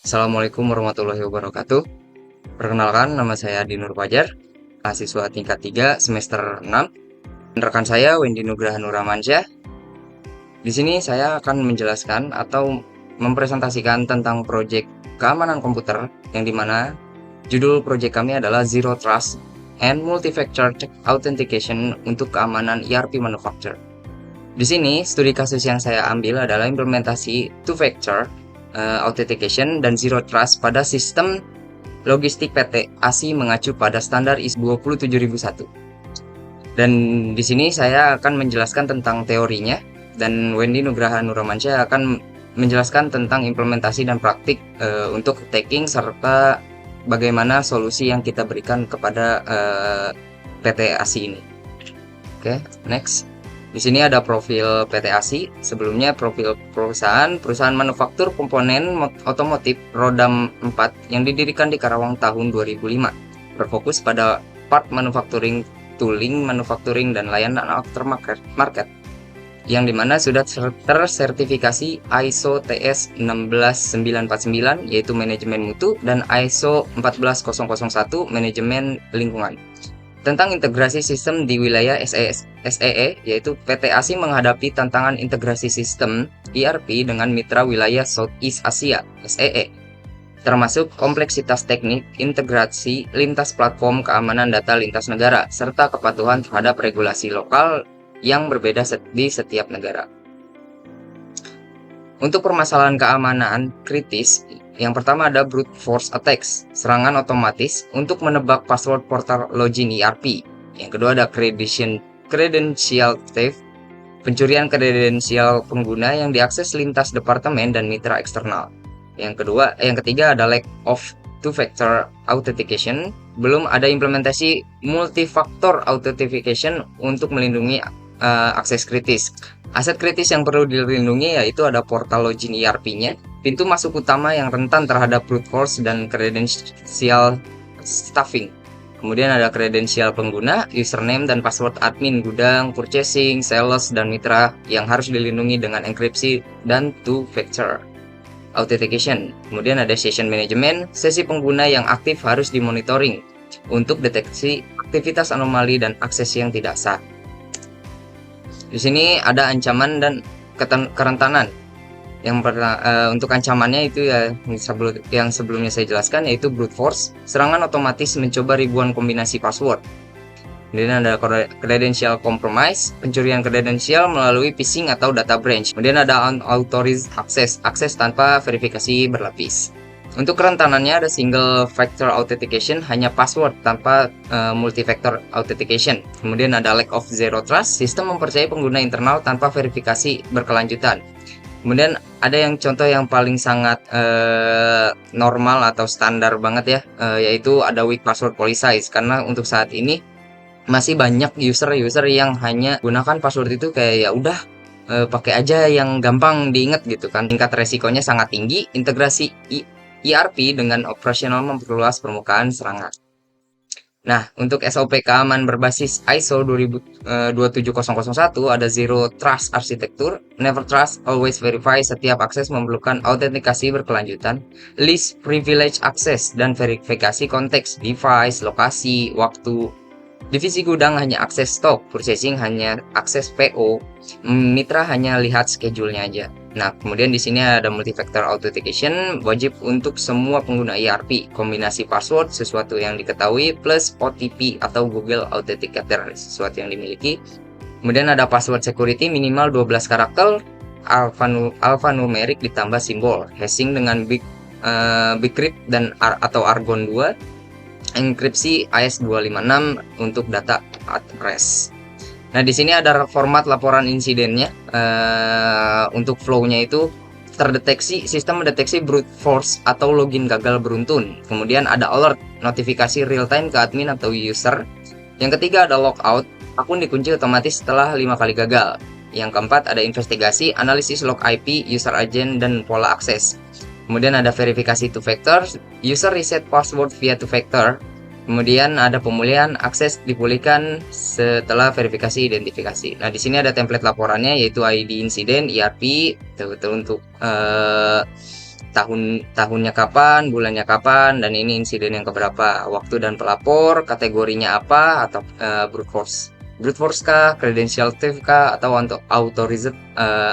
Assalamualaikum warahmatullahi wabarakatuh. Perkenalkan, nama saya Adi Nur Fajar, mahasiswa tingkat 3 semester 6. Dan rekan saya Wendy Nugraha Nuramansyah. Di sini saya akan menjelaskan atau mempresentasikan tentang proyek keamanan komputer yang dimana judul proyek kami adalah Zero Trust and Multi-Factor Authentication untuk keamanan ERP Manufacturer. Di sini, studi kasus yang saya ambil adalah implementasi two-factor authentication dan zero trust pada sistem logistik PT ASI mengacu pada standar ISO 27001. Dan di sini saya akan menjelaskan tentang teorinya dan Wendy Nugraha Nuramansyah akan menjelaskan tentang implementasi dan praktik untuk tagging serta bagaimana solusi yang kita berikan kepada PT ASI ini. Oke, next. Di sini ada profil PT ASI. Sebelumnya profil perusahaan manufaktur komponen otomotif roda 4 yang didirikan di Karawang tahun 2005. Berfokus pada part manufacturing, tooling, manufacturing, dan layanan aftermarket yang dimana sudah tersertifikasi ISO TS 16949 yaitu manajemen mutu dan ISO 14001 manajemen lingkungan. Tentang integrasi sistem di wilayah SEE, yaitu PT ASI menghadapi tantangan integrasi sistem ERP dengan mitra wilayah Southeast Asia (SEE), termasuk kompleksitas teknik, integrasi lintas platform keamanan data lintas negara, serta kepatuhan terhadap regulasi lokal yang berbeda di setiap negara. Untuk permasalahan keamanan kritis, yang pertama ada brute force attacks, serangan otomatis untuk menebak password portal login ERP. Yang kedua ada credential theft, pencurian kredensial pengguna yang diakses lintas departemen dan mitra eksternal. Yang ketiga ada lack of two-factor authentication, belum ada implementasi multi-factor authentication untuk melindungi akses kritis. Aset kritis yang perlu dilindungi yaitu ada portal login ERP-nya, pintu masuk utama yang rentan terhadap brute force dan kredensial stuffing. Kemudian ada kredensial pengguna, username dan password admin gudang, purchasing, sales, dan mitra yang harus dilindungi dengan enkripsi dan two-factor authentication. Kemudian ada session management, sesi pengguna yang aktif harus dimonitoring untuk deteksi aktivitas anomali dan akses yang tidak sah. Di sini ada ancaman dan kerentanan. Untuk ancamannya itu ya yang sebelumnya saya jelaskan, yaitu brute force, serangan otomatis mencoba ribuan kombinasi password. Kemudian ada credential compromise, pencurian kredensial melalui phishing atau data breach. Kemudian ada unauthorized akses tanpa verifikasi berlapis. Untuk kerentanannya ada single factor authentication, hanya password tanpa multi-factor authentication. Kemudian ada lack of zero trust, sistem mempercayai pengguna internal tanpa verifikasi berkelanjutan. Kemudian ada yang contoh yang paling sangat normal atau standar banget ya, yaitu ada weak password policy, karena untuk saat ini masih banyak user yang hanya gunakan password itu kayak ya udah pakai aja yang gampang diingat gitu kan. Tingkat resikonya sangat tinggi. Integrasi ERP dengan operasional memperluas permukaan serangan. Nah, untuk SOP keamanan berbasis ISO 27001 ada Zero Trust Architecture, Never Trust, Always Verify, setiap akses memerlukan autentikasi berkelanjutan, Least Privilege Access, dan verifikasi konteks, device, lokasi, waktu. Divisi gudang hanya akses stok, purchasing hanya akses PO, mitra hanya lihat schedule-nya aja. Nah, kemudian di sini ada multi-factor authentication, wajib untuk semua pengguna ERP, kombinasi password sesuatu yang diketahui plus OTP atau Google Authenticator sesuatu yang dimiliki. Kemudian ada password security minimal 12 karakter, alphanumerik ditambah simbol, hashing dengan Bcrypt dan atau Argon 2. Enkripsi AES256 untuk data at rest. Nah, di sini ada format laporan insidennya. Untuk flow-nya itu terdeteksi, sistem mendeteksi brute force atau login gagal beruntun. Kemudian ada alert, notifikasi real time ke admin atau user. Yang ketiga ada logout, akun dikunci otomatis setelah 5 kali gagal. Yang keempat ada investigasi, analisis log IP, user agent, dan pola akses. Kemudian ada verifikasi two-factor, user reset password via two-factor. Kemudian ada pemulihan akses dipulihkan setelah verifikasi identifikasi. Nah, di sini ada template laporannya yaitu ID insiden, ERP, untuk tahunnya kapan, bulannya kapan, dan ini insiden yang keberapa, waktu dan pelapor, kategorinya apa, atau brute force. Brute force kah, credential theft kah, atau untuk authorized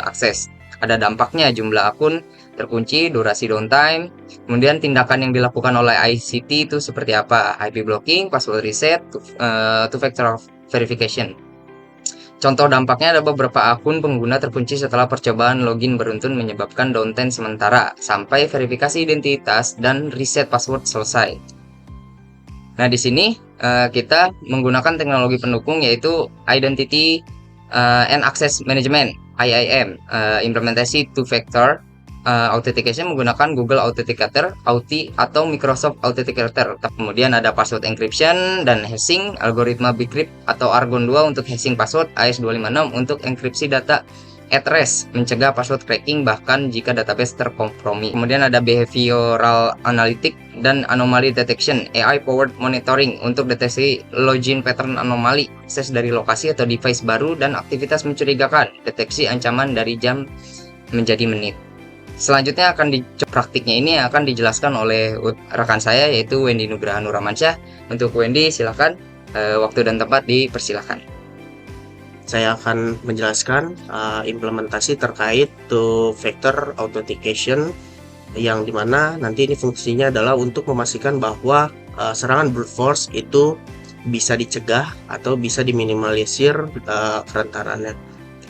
access. Ada dampaknya, jumlah akun terkunci, durasi downtime, kemudian tindakan yang dilakukan oleh ICT itu seperti apa, IP blocking, password reset, two-factor verification. Contoh dampaknya ada beberapa akun pengguna terkunci setelah percobaan login beruntun menyebabkan downtime sementara sampai verifikasi identitas dan reset password selesai. Nah, di sini kita menggunakan teknologi pendukung yaitu Identity and Access Management (IAM), implementasi two-factor authentication menggunakan Google Authenticator, Auth atau Microsoft Authenticator. Kemudian ada password encryption dan hashing, algoritma Bcrypt atau Argon 2 untuk hashing password, AES256 untuk enkripsi data at rest, mencegah password cracking bahkan jika database terkompromi. Kemudian ada behavioral analytic dan anomaly detection, AI powered monitoring untuk deteksi login pattern anomali, akses dari lokasi atau device baru dan aktivitas mencurigakan, deteksi ancaman dari jam menjadi menit. Selanjutnya praktiknya ini akan dijelaskan oleh rekan saya yaitu Wendy Nugraha Nuramansyah. Untuk Wendy silakan, waktu dan tempat dipersilakan. Saya akan menjelaskan implementasi terkait two-factor authentication yang dimana nanti ini fungsinya adalah untuk memastikan bahwa serangan brute force itu bisa dicegah atau bisa diminimalisir kerentarannya.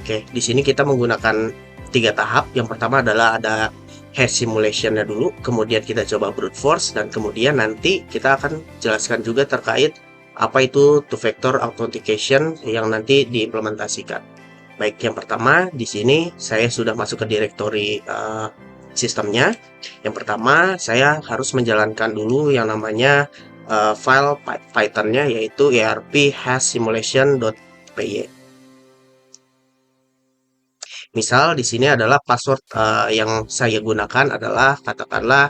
Oke, di sini kita menggunakan 3 tahap. Yang pertama adalah ada hash simulationnya dulu, kemudian kita coba brute force, dan kemudian nanti kita akan jelaskan juga terkait apa itu two-factor authentication yang nanti diimplementasikan. Baik, yang pertama di sini saya sudah masuk ke directory sistemnya. Yang pertama saya harus menjalankan dulu yang namanya file Python-nya yaitu erp-hash-simulation.py. Misal di sini adalah password yang saya gunakan adalah katakanlah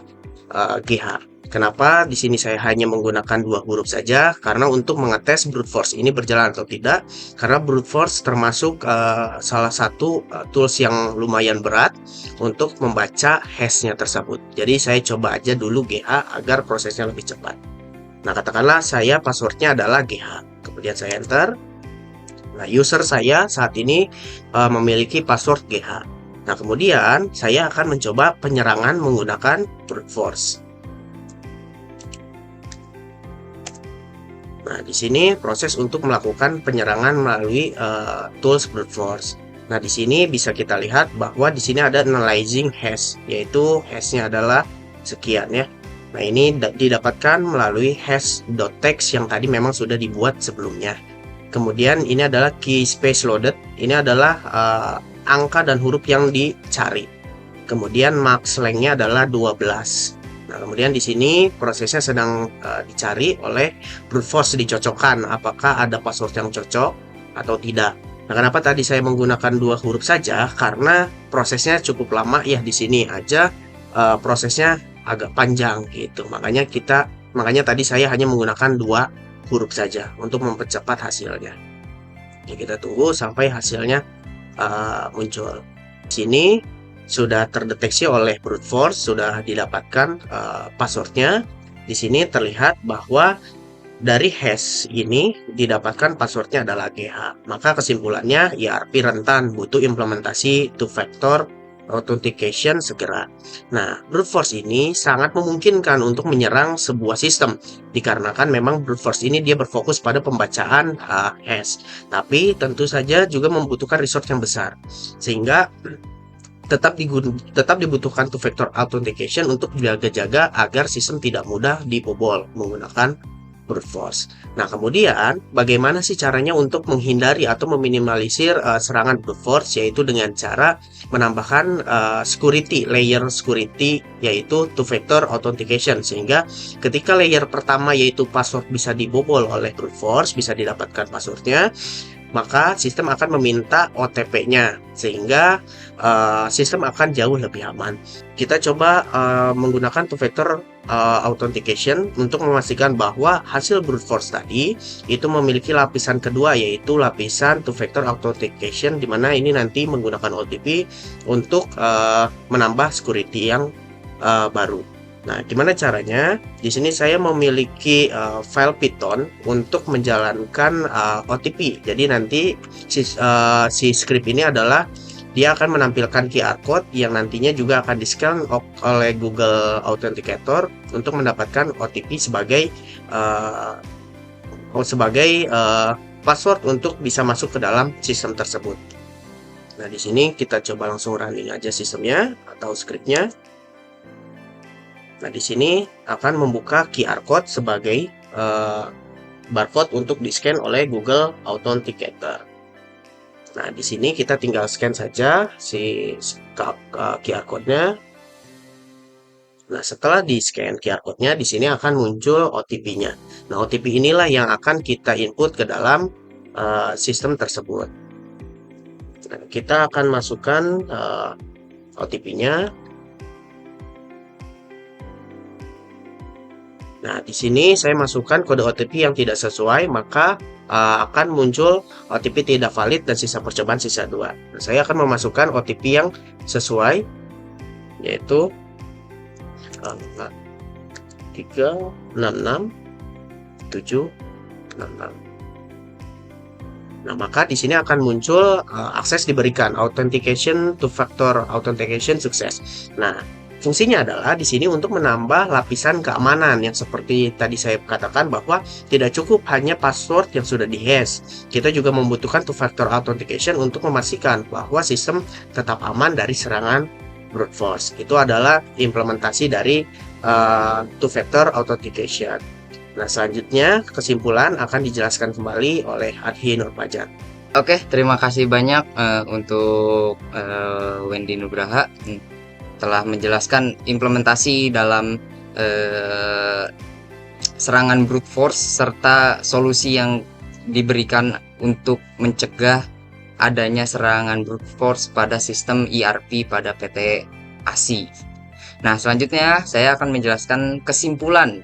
GH. Kenapa di sini saya hanya menggunakan 2 huruf saja? Karena untuk mengetes brute force ini berjalan atau tidak. Karena brute force termasuk salah satu tools yang lumayan berat untuk membaca hash-nya tersebut. Jadi saya coba aja dulu GH agar prosesnya lebih cepat. Nah, katakanlah saya passwordnya adalah GH. Kemudian saya enter. Nah, user saya saat ini memiliki password GH. Nah, kemudian saya akan mencoba penyerangan menggunakan brute force. Nah, di sini proses untuk melakukan penyerangan melalui tools brute force. Nah, di sini bisa kita lihat bahwa di sini ada analyzing hash, yaitu hashnya adalah sekian ya. Nah, ini didapatkan melalui hash.text yang tadi memang sudah dibuat sebelumnya. Kemudian ini adalah key space loaded, ini adalah angka dan huruf yang dicari. Kemudian max length-nya adalah 12. Nah, kemudian di sini prosesnya sedang dicari oleh brute force, dicocokkan apakah ada password yang cocok atau tidak. Nah, kenapa tadi saya menggunakan 2 huruf saja? Karena prosesnya cukup lama ya, di sini aja prosesnya agak panjang gitu. Makanya tadi saya hanya menggunakan 2 huruf saja untuk mempercepat hasilnya. Ya, kita tunggu sampai hasilnya muncul. Di sini sudah terdeteksi oleh brute force, sudah didapatkan passwordnya. Di sini terlihat bahwa dari hash ini didapatkan passwordnya adalah GH. Maka kesimpulannya ERP rentan, butuh implementasi two-factor authentication segera. Nah, brute force ini sangat memungkinkan untuk menyerang sebuah sistem dikarenakan memang brute force ini dia berfokus pada pembacaan hash. Tapi tentu saja juga membutuhkan resource yang besar. Sehingga tetap dibutuhkan two-factor authentication untuk jaga-jaga agar sistem tidak mudah dibobol menggunakan brute force. Nah, kemudian bagaimana sih caranya untuk menghindari atau meminimalisir serangan brute force, yaitu dengan cara menambahkan layer security yaitu two-factor authentication, sehingga ketika layer pertama yaitu password bisa dibobol oleh brute force, bisa didapatkan passwordnya, maka sistem akan meminta OTP-nya sehingga sistem akan jauh lebih aman. Kita coba menggunakan two-factor authentication untuk memastikan bahwa hasil brute force tadi itu memiliki lapisan kedua yaitu lapisan two-factor authentication, di mana ini nanti menggunakan OTP untuk menambah security yang baru. Nah, gimana caranya? Di sini saya memiliki file Python untuk menjalankan OTP. Jadi nanti si script ini adalah dia akan menampilkan QR code yang nantinya juga akan di-scan oleh Google Authenticator untuk mendapatkan OTP sebagai password untuk bisa masuk ke dalam sistem tersebut. Nah, di sini kita coba langsung running aja sistemnya atau scriptnya. Nah, di sini akan membuka QR code sebagai barcode untuk di-scan oleh Google Authenticator. Nah, di sini kita tinggal scan saja si QR code-nya. Nah, setelah di-scan QR code-nya, di sini akan muncul OTP-nya. Nah, OTP inilah yang akan kita input ke dalam sistem tersebut. Nah, kita akan masukkan OTP-nya. Nah, di sini saya masukkan kode OTP yang tidak sesuai, maka akan muncul OTP tidak valid dan sisa percobaan sisa 2. Nah, saya akan memasukkan OTP yang sesuai, yaitu 366766. Nah, maka di sini akan muncul akses diberikan, authentication to factor authentication sukses. Nah, fungsinya adalah di sini untuk menambah lapisan keamanan yang seperti tadi saya katakan bahwa tidak cukup hanya password yang sudah dihash. Kita juga membutuhkan two-factor authentication untuk memastikan bahwa sistem tetap aman dari serangan brute force. Itu adalah implementasi dari two-factor authentication. Nah, selanjutnya kesimpulan akan dijelaskan kembali oleh Adhi Nurfajar. Oke, terima kasih banyak untuk Wendy Nugraha telah menjelaskan implementasi dalam serangan brute force serta solusi yang diberikan untuk mencegah adanya serangan brute force pada sistem ERP pada PT ASI. Nah, selanjutnya saya akan menjelaskan kesimpulan.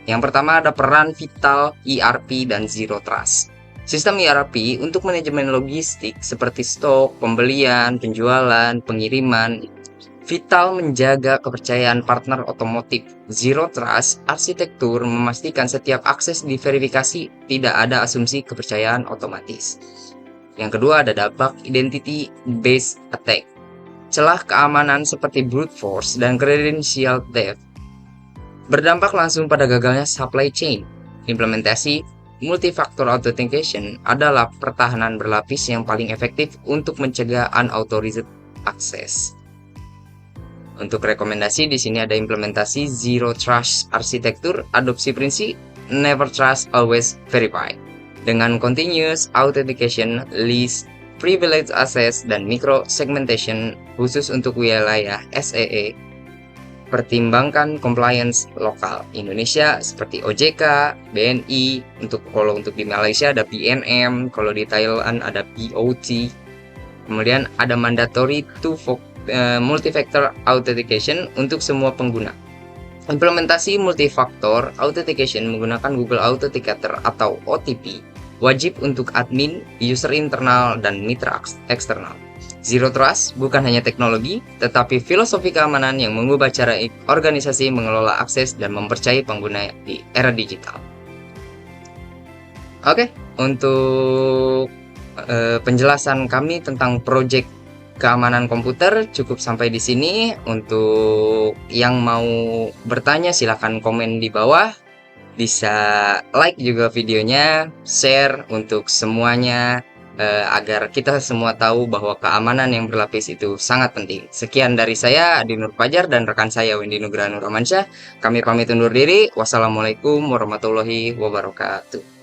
Yang pertama ada peran vital ERP dan Zero Trust. Sistem ERP untuk manajemen logistik seperti stok, pembelian, penjualan, pengiriman, vital menjaga kepercayaan partner otomotif. Zero Trust arsitektur memastikan setiap akses diverifikasi, tidak ada asumsi kepercayaan otomatis. Yang kedua ada dampak identity based attack. Celah keamanan seperti brute force dan credential theft berdampak langsung pada gagalnya supply chain. Implementasi multifactor authentication adalah pertahanan berlapis yang paling efektif untuk mencegah unauthorized access. Untuk rekomendasi di sini ada implementasi Zero Trust arsitektur, adopsi prinsip Never Trust Always Verify dengan continuous authentication, least privilege access dan micro segmentation khusus untuk wilayah SEE. Pertimbangkan compliance lokal Indonesia seperti OJK, BNI, kalau untuk di Malaysia ada BNM, kalau di Thailand ada BOT. Kemudian ada mandatory multifactor authentication untuk semua pengguna. Implementasi multifactor authentication menggunakan Google Authenticator atau OTP wajib untuk admin, user internal, dan mitra eksternal. Zero Trust bukan hanya teknologi, tetapi filosofi keamanan yang mengubah cara organisasi mengelola akses dan mempercayai pengguna di era digital. Oke, untuk penjelasan kami tentang proyek keamanan komputer cukup sampai di sini. Untuk yang mau bertanya silahkan komen di bawah. Bisa like juga videonya, share untuk semuanya. Agar kita semua tahu bahwa keamanan yang berlapis itu sangat penting. Sekian dari saya, Adi Nurfajar, dan rekan saya Wendy Nugraha Nuramansyah. Kami pamit undur diri. Wassalamualaikum warahmatullahi wabarakatuh.